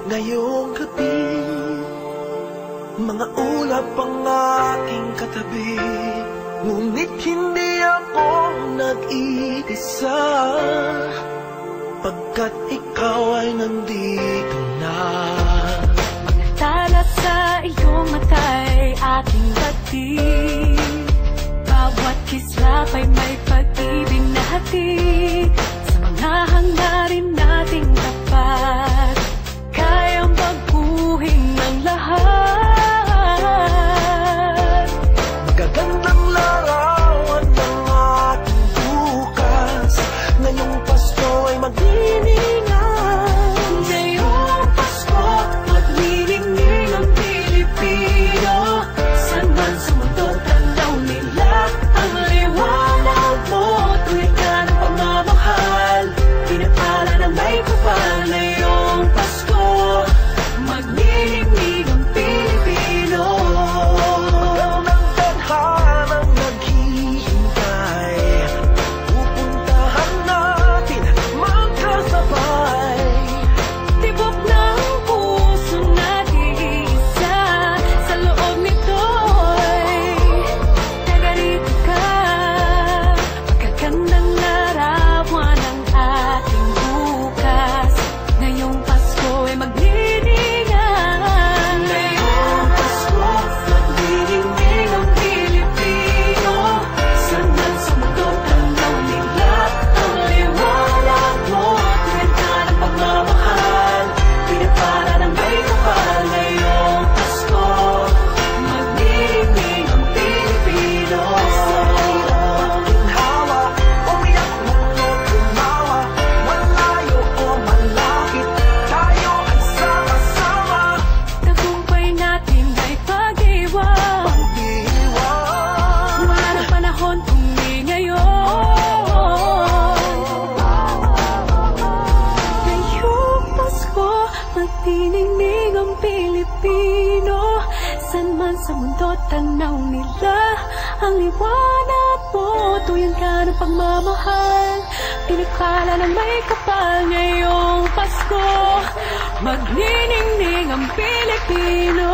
Ngayong gabi, mga ulap ang aking katabi, ngunit hindi ako nag-iisa, pagkat ikaw ay nandito na. Tala sa iyong mata'y ating batid, bawat kislap ay may pag-ibig na hatid, sa mga hangarin nating tapat, kayang baguhin ng lahat. Magagandang larawan ng ating bukas, ngayong Pasko ay magniningay. Ngayong Pasko, maglilingning ang Pilipino, saan man sa mundo tanaw nila ang liwanag mo. Tuwid ka ng pagmamahal, pinapala ng may kapal. Ngayong Pasko, maglilingning ang Pilipino. Magandang tadhanang naghihintay, pupuntahan natin magkasabay. Tibok ng puso natin isa, sa loob nito'y taga-rito ka. Magagandang larawan ang ating bukas, ngayong Pasko ay magniningay. Ngayong Pasko, Maglilingning ang Pilipino, saan man sa mundo tanaw nila ang liwanag mo. Tuwid ka ng pagmamahal, pinapala ng may kapal. Ngayong Pasko, maglilingning ang Pilipino. ginhawa, umiyak ngunit tumawa, malayo o malapit, tayo ay sama-sama. Tagumpay natin ay pag-iwan, Pag-iwan, wala na panahon kung di ngayon. Ngayong Pasko, magniningning ang Pilipino, saan man sa mundo tanaw nila ang liwanag mo. Tuyan ka ng pagmamahal, pinakala ng may kapal. Ngayong Pasko, magniningning ang Pilipino.